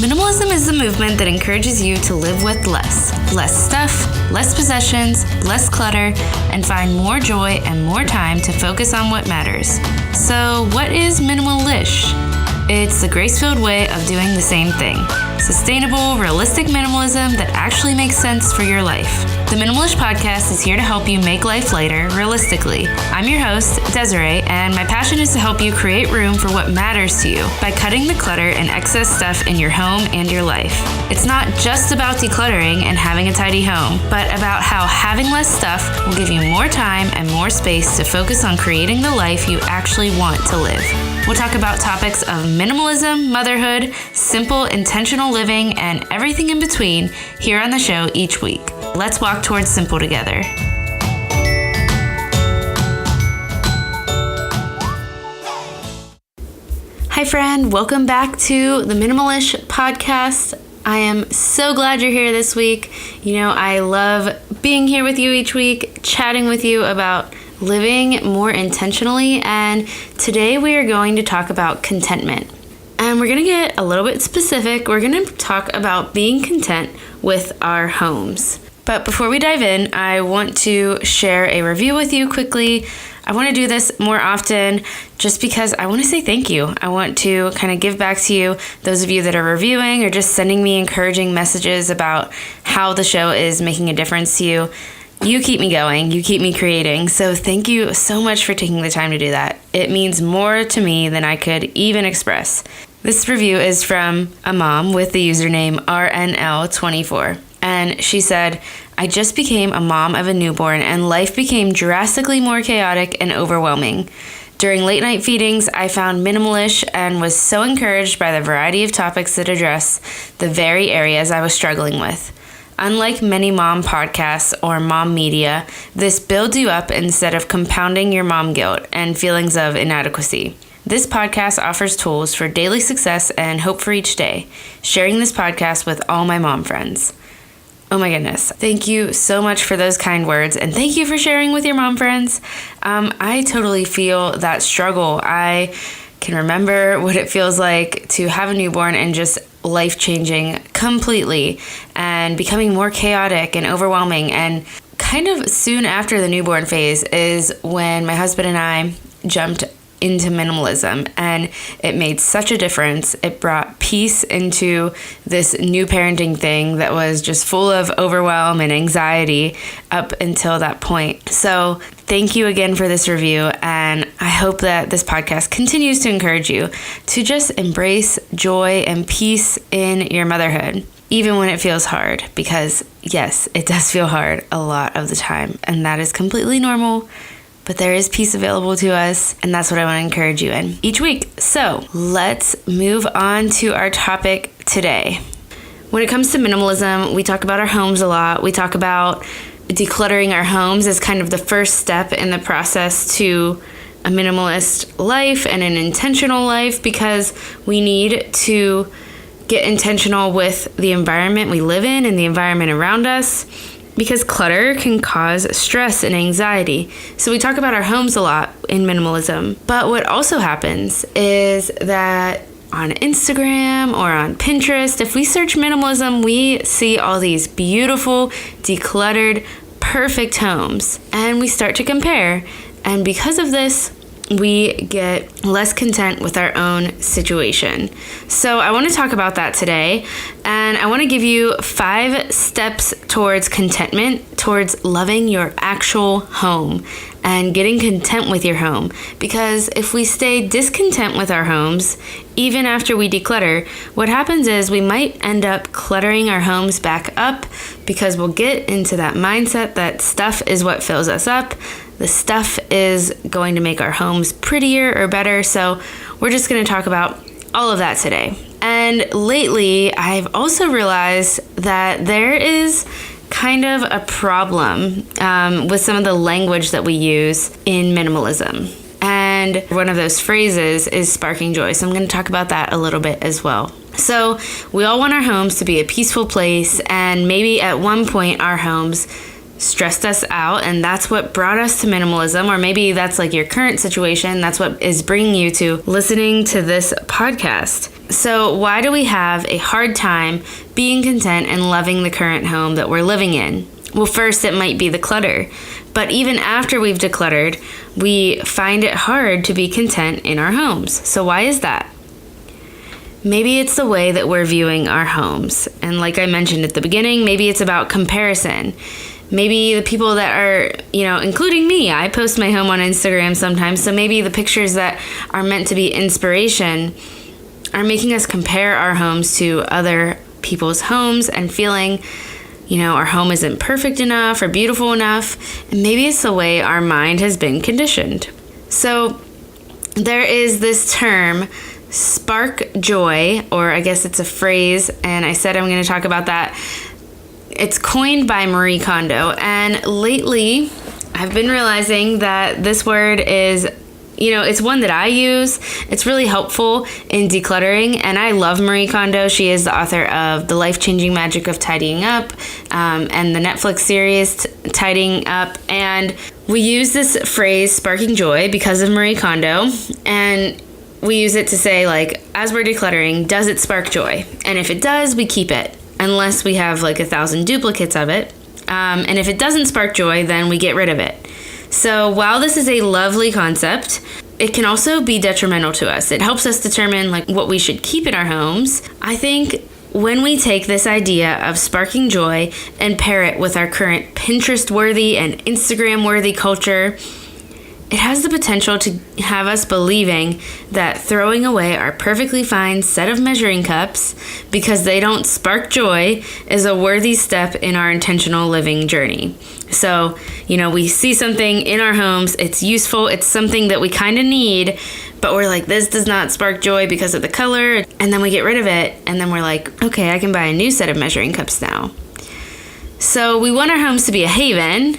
Minimalism is the movement that encourages you to live with less. Less stuff, less possessions, less clutter, and find more joy and more time to focus on what matters. So, what is minimalish? It's the grace-filled way of doing the same thing. Sustainable, realistic minimalism that actually makes sense for your life. The Minimalist Podcast is here to help you make life lighter, realistically. I'm your host, Desiree, and my passion is to help you create room for what matters to you by cutting the clutter and excess stuff in your home and your life. It's not just about decluttering and having a tidy home, but about how having less stuff will give you more time and more space to focus on creating the life you actually want to live. We'll talk about topics of minimalism, motherhood, simple, intentional living, and everything in between here on the show each week. Let's walk towards simple together. Hi, friend. Welcome back to the Minimalist Podcast. I am so glad you're here this week. You know, I love being here with you each week, chatting with you about living more intentionally, and today we are going to talk about contentment. And we're going to get a little bit specific. We're going to talk about being content with our homes. But before we dive in, I want to share a review with you quickly. I want to do this more often just because I want to say thank you. I want to kind of give back to you, those of you that are reviewing or just sending me encouraging messages about how the show is making a difference to you. You keep me going. You keep me creating. So thank you so much for taking the time to do that. It means more to me than I could even express. This review is from a mom with the username RNL24. And she said, I just became a mom of a newborn and life became drastically more chaotic and overwhelming. During late night feedings, I found minimalish and was so encouraged by the variety of topics that address the very areas I was struggling with. Unlike many mom podcasts or mom media, this builds you up instead of compounding your mom guilt and feelings of inadequacy. This podcast offers tools for daily success and hope for each day, sharing this podcast with all my mom friends. Oh my goodness. Thank you so much for those kind words, and thank you for sharing with your mom friends. I totally feel that struggle. I can remember what it feels like to have a newborn and just life changing completely and becoming more chaotic and overwhelming. And kind of soon after the newborn phase is when my husband and I jumped into minimalism, and it made such a difference. It brought peace into this new parenting thing that was just full of overwhelm and anxiety up until that point. So thank you again for this review, and I hope that this podcast continues to encourage you to just embrace joy and peace in your motherhood, even when it feels hard, because yes, it does feel hard a lot of the time, and that is completely normal. But there is peace available to us, and that's what I want to encourage you in each week. So let's move on to our topic today. When it comes to minimalism, we talk about our homes a lot. We talk about decluttering our homes as kind of the first step in the process to a minimalist life and an intentional life, because we need to get intentional with the environment we live in and the environment around us, because clutter can cause stress and anxiety. So we talk about our homes a lot in minimalism. But what also happens is that on Instagram or on Pinterest, if we search minimalism, we see all these beautiful, decluttered, perfect homes. And we start to compare. And because of this, we get less content with our own situation. So I want to talk about that today, and I want to give you 5 steps towards contentment, towards loving your actual home and getting content with your home. Because if we stay discontent with our homes, even after we declutter, what happens is we might end up cluttering our homes back up, because we'll get into that mindset that stuff is what fills us up. The stuff is going to make our homes prettier or better. So we're just going to talk about all of that today. And lately, I've also realized that there is kind of a problem with some of the language that we use in minimalism. And one of those phrases is sparking joy. So I'm going to talk about that a little bit as well. So we all want our homes to be a peaceful place, and maybe at one point our homes stressed us out, and that's what brought us to minimalism. Or maybe that's like your current situation. That's what is bringing you to listening to this podcast. So why do we have a hard time being content and loving the current home that we're living in? Well, first, it might be the clutter. But even after we've decluttered, we find it hard to be content in our homes. So why is that? Maybe it's the way that we're viewing our homes. And like I mentioned at the beginning, maybe it's about comparison. Maybe the people that are, including me, I post my home on Instagram sometimes. So maybe the pictures that are meant to be inspiration are making us compare our homes to other people's homes and feeling, our home isn't perfect enough or beautiful enough. And maybe it's the way our mind has been conditioned. So there is this term, spark joy, or I guess it's a phrase, and I said I'm going to talk about that. It's coined by Marie Kondo, and lately I've been realizing that this word is, it's one that I use. It's really helpful in decluttering, and I love Marie Kondo. She is the author of The Life-Changing Magic of Tidying Up, and the Netflix series Tidying Up, and we use this phrase, sparking joy, because of Marie Kondo, and we use it to say, as we're decluttering, does it spark joy? And if it does, we keep it, unless we have 1,000 duplicates of it. And if it doesn't spark joy, then we get rid of it. So while this is a lovely concept, it can also be detrimental to us. It helps us determine what we should keep in our homes. I think when we take this idea of sparking joy and pair it with our current Pinterest-worthy and Instagram-worthy culture, it has the potential to have us believing that throwing away our perfectly fine set of measuring cups because they don't spark joy is a worthy step in our intentional living journey. So, we see something in our homes, it's useful, it's something that we kind of need, but we're like, this does not spark joy because of the color, and then we get rid of it, and then we're like, okay, I can buy a new set of measuring cups now. So we want our homes to be a haven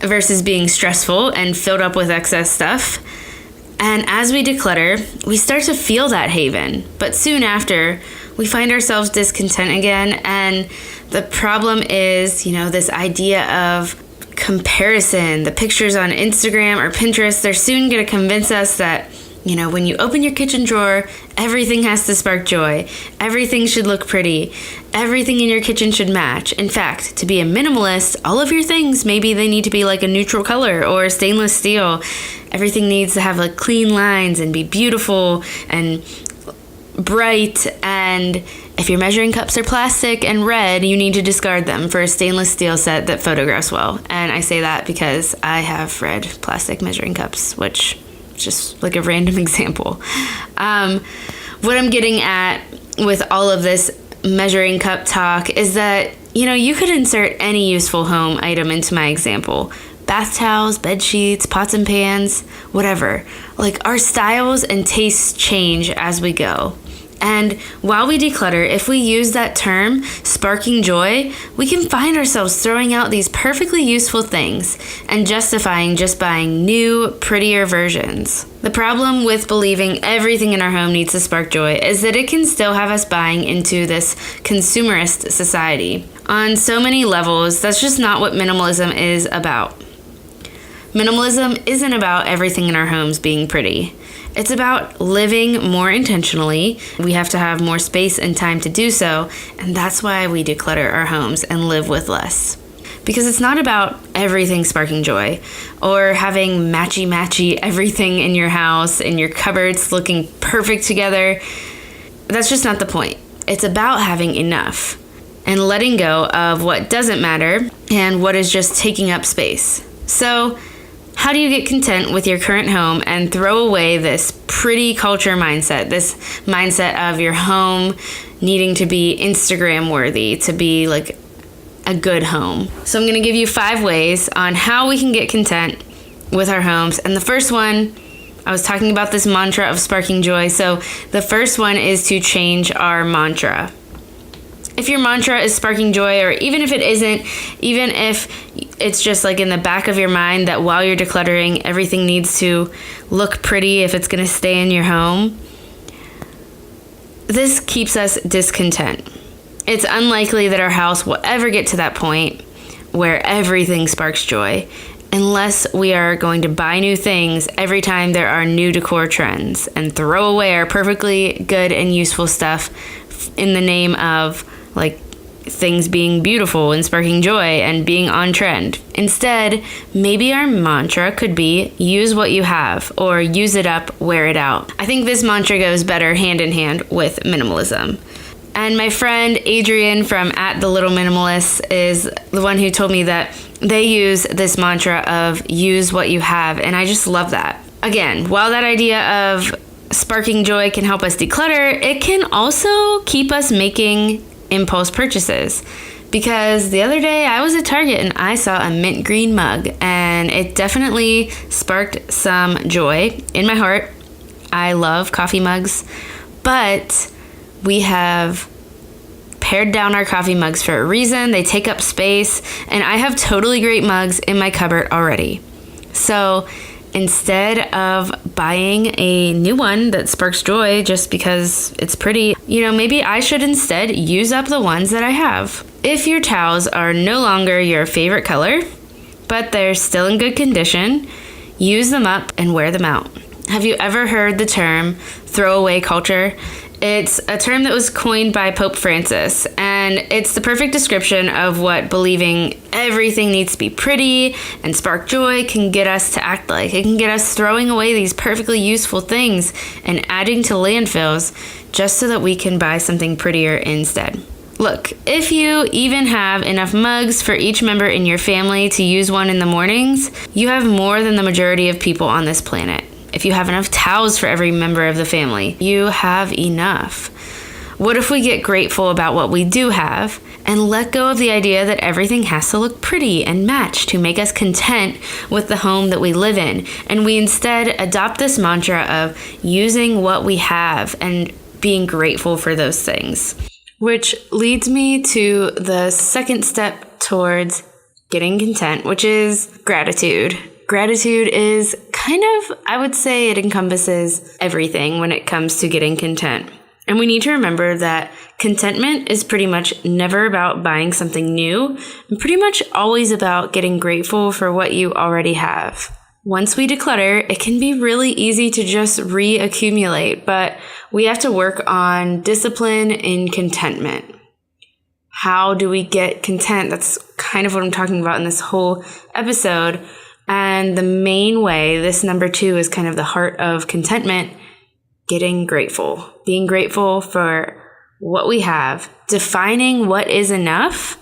versus being stressful and filled up with excess stuff. And as we declutter, we start to feel that haven. But soon after, we find ourselves discontent again. And the problem is, this idea of comparison. The pictures on Instagram or Pinterest, they're soon going to convince us that, when you open your kitchen drawer, everything has to spark joy. Everything should look pretty. Everything in your kitchen should match. In fact, to be a minimalist, all of your things, maybe they need to be a neutral color or stainless steel. Everything needs to have clean lines and be beautiful and bright. And if your measuring cups are plastic and red, you need to discard them for a stainless steel set that photographs well. And I say that because I have red plastic measuring cups, which just a random example. What I'm getting at with all of this measuring cup talk is that, you could insert any useful home item into my example. Bath towels, bed sheets, pots and pans, whatever. Our styles and tastes change as we go. And while we declutter, if we use that term, sparking joy, we can find ourselves throwing out these perfectly useful things and justifying just buying new, prettier versions. The problem with believing everything in our home needs to spark joy is that it can still have us buying into this consumerist society. On so many levels, that's just not what minimalism is about. Minimalism isn't about everything in our homes being pretty. It's about living more intentionally. We have to have more space and time to do so, and that's why we declutter our homes and live with less. Because it's not about everything sparking joy or having matchy everything in your house and your cupboards looking perfect together. That's just not the point. It's about having enough and letting go of what doesn't matter and what is just taking up space. So, how do you get content with your current home and throw away this pretty culture mindset, this mindset of your home needing to be Instagram worthy, to be a good home? So I'm going to give you 5 ways on how we can get content with our homes. And the first one, I was talking about this mantra of sparking joy. So the first one is to change our mantra. If your mantra is sparking joy, or even if it isn't, even if it's just in the back of your mind that while you're decluttering, everything needs to look pretty if it's going to stay in your home, this keeps us discontent. It's unlikely that our house will ever get to that point where everything sparks joy. unless we are going to buy new things every time there are new decor trends and throw away our perfectly good and useful stuff in the name of like things being beautiful and sparking joy and being on trend. Instead, maybe our mantra could be use what you have, or use it up, wear it out. I think this mantra goes better hand in hand with minimalism. And my friend Adrienne from @TheLittleMinimalist is the one who told me that they use this mantra of use what you have, and I just love that. Again, while that idea of sparking joy can help us declutter, it can also keep us making impulse purchases. Because the other day I was at Target and I saw a mint green mug, and it definitely sparked some joy in my heart. I love coffee mugs, but we have pared down our coffee mugs for a reason. They take up space, and I have totally great mugs in my cupboard already. So instead of buying a new one that sparks joy just because it's pretty, maybe I should instead use up the ones that I have. If your towels are no longer your favorite color, but they're still in good condition, use them up and wear them out. Have you ever heard the term throwaway culture? It's a term that was coined by Pope Francis, and it's the perfect description of what believing everything needs to be pretty and spark joy can get us to act like. It can get us throwing away these perfectly useful things and adding to landfills just so that we can buy something prettier instead. Look, if you even have enough mugs for each member in your family to use one in the mornings, you have more than the majority of people on this planet. If you have enough towels for every member of the family, you have enough. What if we get grateful about what we do have and let go of the idea that everything has to look pretty and match to make us content with the home that we live in, and we instead adopt this mantra of using what we have and being grateful for those things? Which leads me to the second step towards getting content, which is gratitude. Gratitude is I would say it encompasses everything when it comes to getting content. And we need to remember that contentment is pretty much never about buying something new, and pretty much always about getting grateful for what you already have. Once we declutter, it can be really easy to just reaccumulate, but we have to work on discipline in contentment. How do we get content? That's kind of what I'm talking about in this whole episode. And the main way, this number 2 is kind of the heart of contentment, getting grateful. Being grateful for what we have, defining what is enough,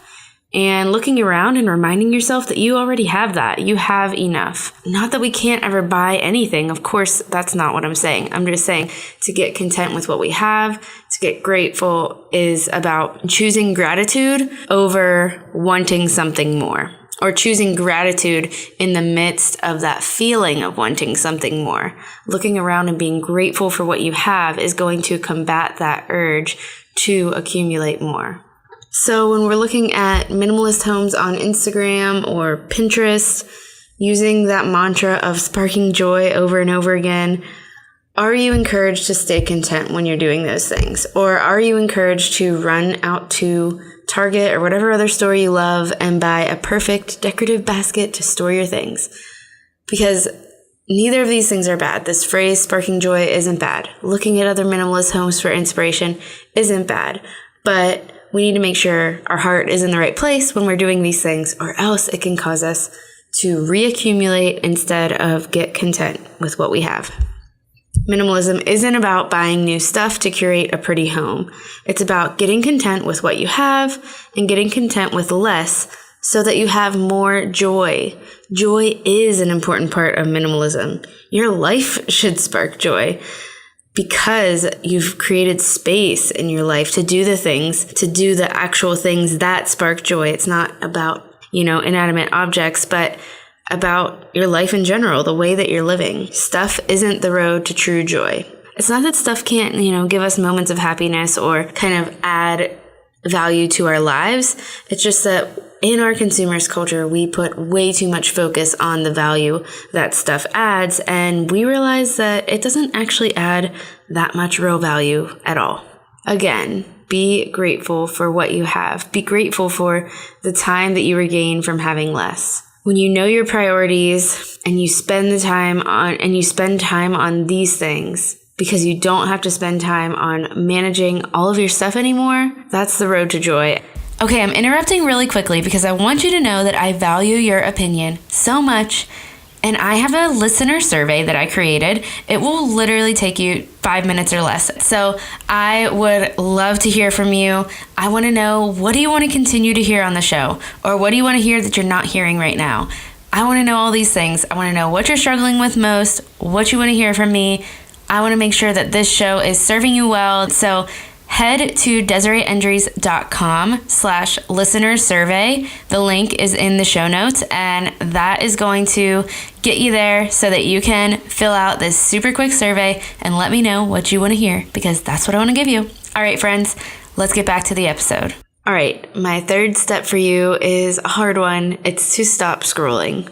and looking around and reminding yourself that you already have that. You have enough. Not that we can't ever buy anything. Of course, that's not what I'm saying. I'm just saying to get content with what we have, to get grateful is about choosing gratitude over wanting something more. Or choosing gratitude in the midst of that feeling of wanting something more. Looking around and being grateful for what you have is going to combat that urge to accumulate more. So when we're looking at minimalist homes on Instagram or Pinterest, using that mantra of sparking joy over and over again, are you encouraged to stay content when you're doing those things? Or are you encouraged to run out to Target or whatever other store you love and buy a perfect decorative basket to store your things? Because neither of these things are bad. This phrase, sparking joy, isn't bad. Looking at other minimalist homes for inspiration isn't bad. But we need to make sure our heart is in the right place when we're doing these things, or else it can cause us to reaccumulate instead of get content with what we have. Minimalism isn't about buying new stuff to curate a pretty home. It's about getting content with what you have and getting content with less so that you have more joy. Joy is an important part of minimalism. Your life should spark joy because you've created space in your life to do the things, to do the actual things that spark joy. It's not about, inanimate objects, but about your life in general, the way that you're living. Stuff isn't the road to true joy. It's not that stuff can't, give us moments of happiness or kind of add value to our lives. It's just that in our consumerist culture, we put way too much focus on the value that stuff adds, and we realize that it doesn't actually add that much real value at all. Again, be grateful for what you have. Be grateful for the time that you regain from having less. When you know your priorities and you spend time on these things because you don't have to spend time on managing all of your stuff anymore, that's the road to joy. Okay, I'm interrupting really quickly because I want you to know that I value your opinion so much. And I have a listener survey that I created. It will literally take you 5 minutes or less. So I would love to hear from you. I want to know, what do you want to continue to hear on the show? Or what do you want to hear that you're not hearing right now? I want to know all these things. I want to know what you're struggling with most, what you want to hear from me. I want to make sure that this show is serving you well. So head to DesireeEndries.com/listener survey. The link is in the show notes, and that is going to get you there so that you can fill out this super quick survey and let me know what you want to hear, because that's what I want to give you. All right, friends, let's get back to the episode. All right, my third step for you is a hard one. It's to stop scrolling.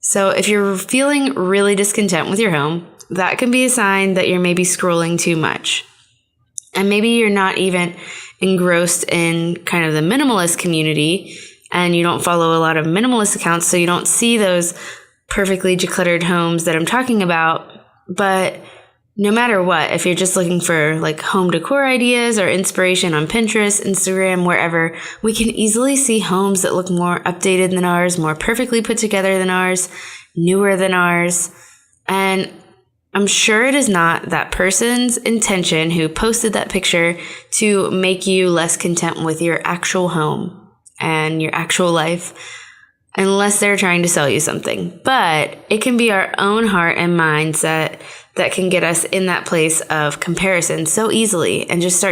So if you're feeling really discontent with your home, that can be a sign that you're maybe scrolling too much. And maybe you're not even engrossed in kind of the minimalist community and you don't follow a lot of minimalist accounts, so you don't see those perfectly decluttered homes that I'm talking about. But no matter what, if you're just looking for like home decor ideas or inspiration on Pinterest, Instagram, wherever, we can easily see homes that look more updated than ours, more perfectly put together than ours, newer than ours. And I'm sure it is not that person's intention who posted that picture to make you less content with your actual home and your actual life, unless they're trying to sell you something. But it can be our own heart and mindset that can get us in that place of comparison so easily and just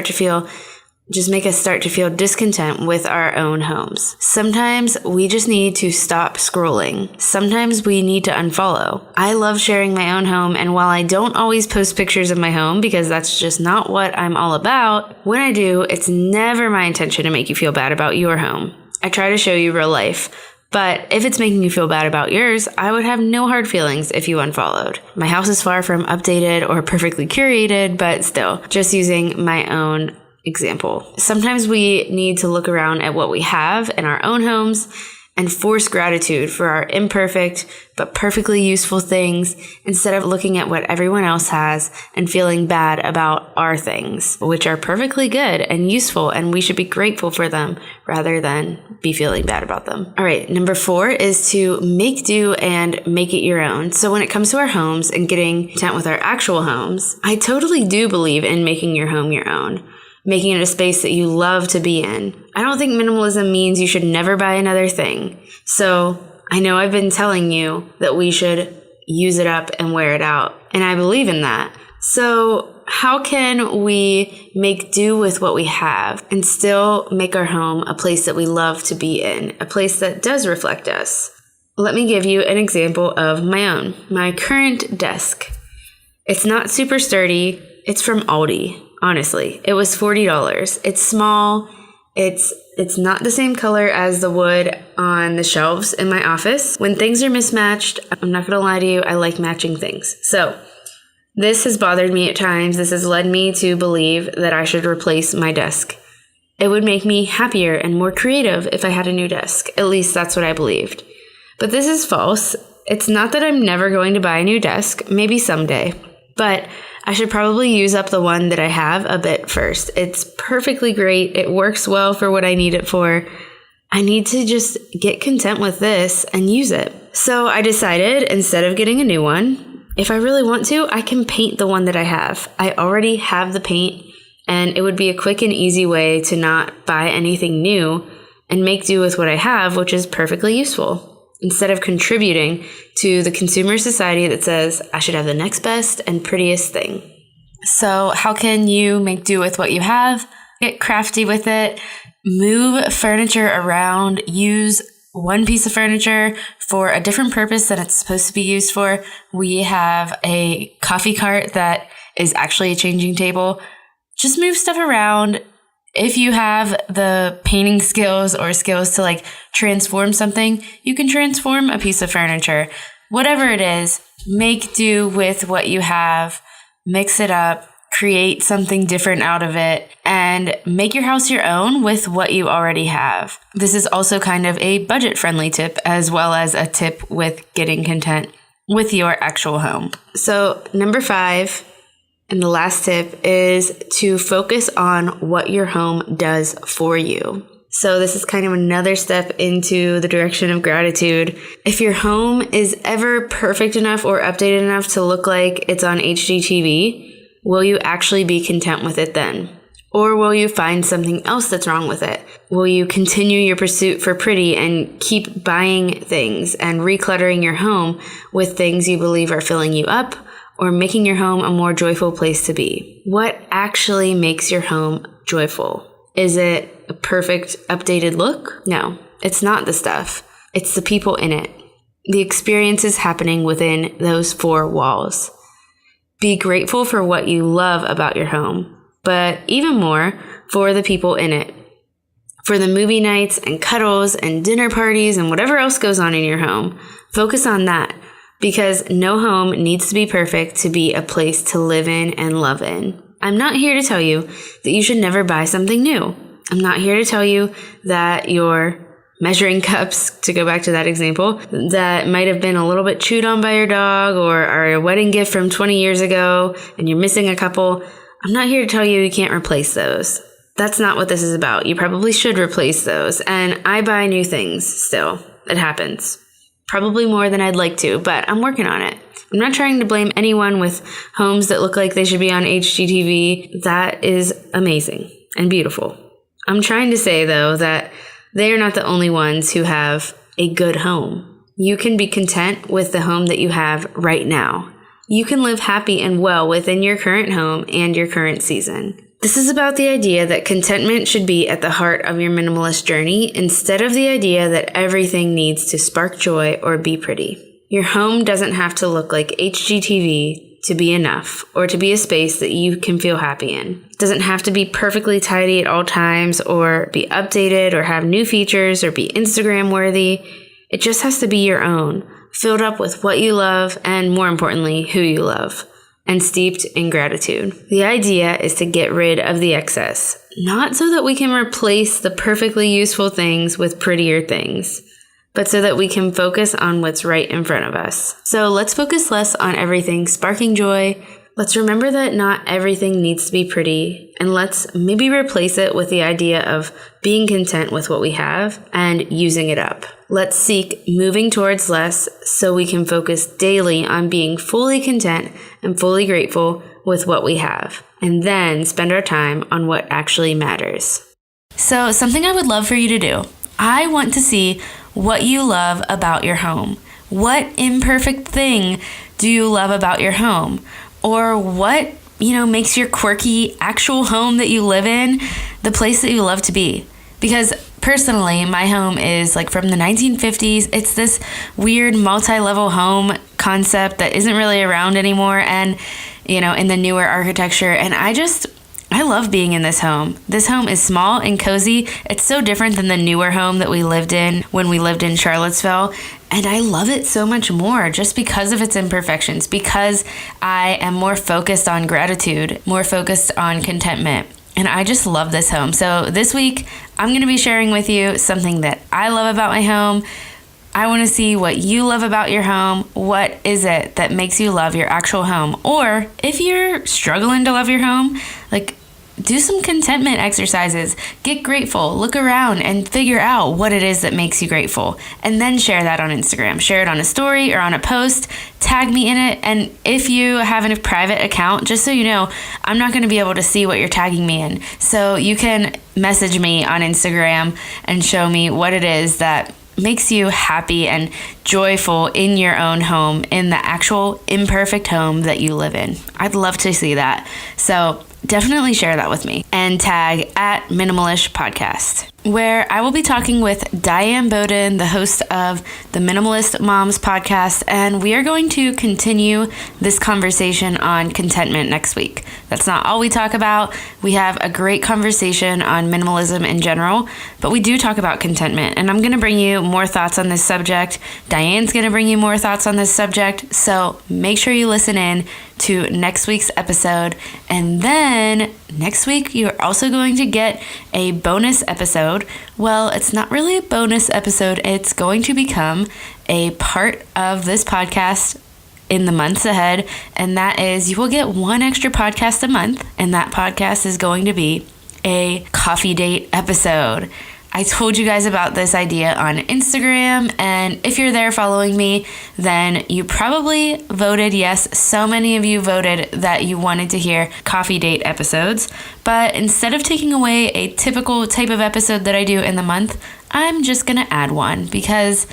make us start to feel discontent with our own homes. Sometimes we just need to stop scrolling. Sometimes we need to unfollow. I love sharing my own home, and while I don't always post pictures of my home because that's just not what I'm all about, when I do, it's never my intention to make you feel bad about your home. I try to show you real life. But if it's making you feel bad about yours, I would have no hard feelings if you unfollowed. My house is far from updated or perfectly curated, but still, just using my own example. Sometimes we need to look around at what we have in our own homes and force gratitude for our imperfect but perfectly useful things instead of looking at what everyone else has and feeling bad about our things, which are perfectly good and useful, and we should be grateful for them rather than be feeling bad about them. All right, number 4 is to make do and make it your own. So when it comes to our homes and getting content with our actual homes, I totally do believe in making your home your own, making it a space that you love to be in. I don't think minimalism means you should never buy another thing. So I know I've been telling you that we should use it up and wear it out, and I believe in that. So how can we make do with what we have and still make our home a place that we love to be in, a place that does reflect us? Let me give you an example of my own. My current desk. It's not super sturdy. It's from Aldi. Honestly, it was $40. It's small. It's not the same color as the wood on the shelves in my office. When things are mismatched, I'm not going to lie to you, I like matching things. So this has bothered me at times. This has led me to believe that I should replace my desk. It would make me happier and more creative if I had a new desk. At least that's what I believed. But this is false. It's not that I'm never going to buy a new desk, maybe someday. But I should probably use up the one that I have a bit first. It's perfectly great. It works well for what I need it for. I need to just get content with this and use it. So I decided, instead of getting a new one, if I really want to, I can paint the one that I have. I already have the paint, and it would be a quick and easy way to not buy anything new and make do with what I have, which is perfectly useful, instead of contributing to the consumer society that says I should have the next best and prettiest thing. So how can you make do with what you have? Get crafty with it. Move furniture around. Use one piece of furniture for a different purpose than it's supposed to be used for. We have a coffee cart that is actually a changing table. Just move stuff around. If you have the painting skills or skills to like transform something, you can transform a piece of furniture. Whatever it is, make do with what you have, mix it up, create something different out of it, and make your house your own with what you already have. This is also kind of a budget-friendly tip, as well as a tip with getting content with your actual home. So number 5, and the last tip, is to focus on what your home does for you. So this is kind of another step into the direction of gratitude. If your home is ever perfect enough or updated enough to look like it's on HGTV, will you actually be content with it then? Or will you find something else that's wrong with it? Will you continue your pursuit for pretty and keep buying things and recluttering your home with things you believe are filling you up or making your home a more joyful place to be? What actually makes your home joyful? Is it a perfect updated look? No, it's not the stuff. It's the people in it. The experiences happening within those 4 walls. Be grateful for what you love about your home, but even more for the people in it. For the movie nights and cuddles and dinner parties and whatever else goes on in your home. Focus on that, because no home needs to be perfect to be a place to live in and love in. I'm not here to tell you that you should never buy something new. I'm not here to tell you that your measuring cups, to go back to that example, that might have been a little bit chewed on by your dog or are a wedding gift from 20 years ago and you're missing a couple. I'm not here to tell you you can't replace those. That's not what this is about. You probably should replace those. And I buy new things still. It happens. Probably more than I'd like to, but I'm working on it. I'm not trying to blame anyone with homes that look like they should be on HGTV. That is amazing and beautiful. I'm trying to say, though, that they are not the only ones who have a good home. You can be content with the home that you have right now. You can live happy and well within your current home and your current season. This is about the idea that contentment should be at the heart of your minimalist journey instead of the idea that everything needs to spark joy or be pretty. Your home doesn't have to look like HGTV to be enough or to be a space that you can feel happy in. It doesn't have to be perfectly tidy at all times or be updated or have new features or be Instagram worthy. It just has to be your own, filled up with what you love and, more importantly, who you love, and steeped in gratitude. The idea is to get rid of the excess, not so that we can replace the perfectly useful things with prettier things, but so that we can focus on what's right in front of us. So let's focus less on everything sparking joy. Let's remember that not everything needs to be pretty, and let's maybe replace it with the idea of being content with what we have and using it up. Let's seek moving towards less so we can focus daily on being fully content and fully grateful with what we have, and then spend our time on what actually matters. So something I would love for you to do, I want to see what you love about your home. What imperfect thing do you love about your home? Or what, makes your quirky actual home that you live in the place that you love to be? Because personally, my home is like from the 1950s. It's this weird multi-level home concept that isn't really around anymore and, in the newer architecture. And I love being in this home. This home is small and cozy. It's so different than the newer home that we lived in when we lived in Charlottesville. And I love it so much more just because of its imperfections, because I am more focused on gratitude, more focused on contentment. And I just love this home. So this week, I'm going to be sharing with you something that I love about my home. I want to see what you love about your home. What is it that makes you love your actual home? Or if you're struggling to love your home, do some contentment exercises. Get grateful. Look around and figure out what it is that makes you grateful. And then share that on Instagram. Share it on a story or on a post. Tag me in it. And if you have a private account, just so you know, I'm not going to be able to see what you're tagging me in. So you can message me on Instagram and show me what it is that makes you happy and joyful in your own home, in the actual imperfect home that you live in. I'd love to see that. So definitely share that with me and tag @Minimalist Podcast. where I will be talking with Diane Bowden, the host of the Minimalist Moms podcast, and we are going to continue this conversation on contentment next week. That's not all we talk about. We have a great conversation on minimalism in general, but we do talk about contentment, and I'm going to bring you more thoughts on this subject. Diane's going to bring you more thoughts on this subject, so make sure you listen in to next week's episode. And then next week, you're also going to get a bonus episode. Well, it's not really a bonus episode. It's going to become a part of this podcast in the months ahead. And that is, you will get one extra podcast a month. And that podcast is going to be a coffee date episode. I told you guys about this idea on Instagram, and if you're there following me, then you probably voted yes. So many of you voted that you wanted to hear coffee date episodes, but instead of taking away a typical type of episode that I do in the month, I'm just gonna add one because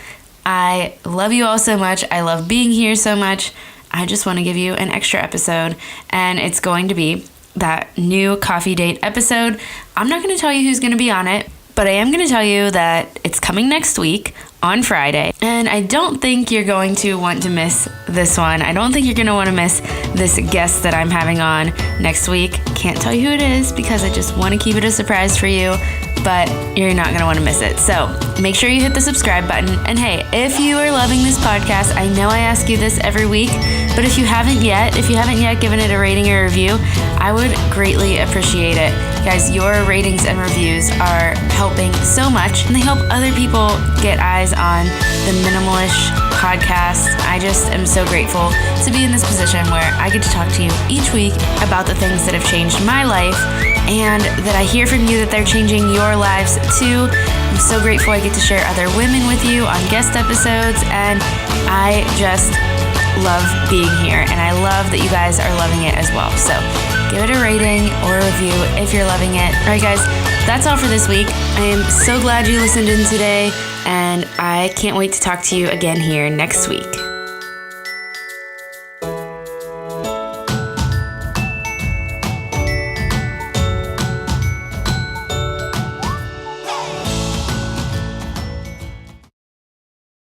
I love you all so much. I love being here so much. I just want to give you an extra episode, and it's going to be that new coffee date episode. I'm not going to tell you who's going to be on it, but I am going to tell you that it's coming next week on Friday. And I don't think you're going to want to miss this one. I don't think you're going to want to miss this guest that I'm having on next week. Can't tell you who it is because I just want to keep it a surprise for you, but you're not going to want to miss it. So make sure you hit the subscribe button. And hey, if you are loving this podcast, I know I ask you this every week, but if you haven't yet given it a rating or review, I would greatly appreciate it. Guys, your ratings and reviews are helping so much, and they help other people get eyes on the Minimalist podcast. I just am so grateful to be in this position where I get to talk to you each week about the things that have changed my life, and that I hear from you that they're changing your lives too. I'm so grateful I get to share other women with you on guest episodes, and I just love being here, and I love that you guys are loving it as well. So give it a rating or a review if you're loving it. All right, guys, that's all for this week. I am so glad you listened in today, and I can't wait to talk to you again here next week.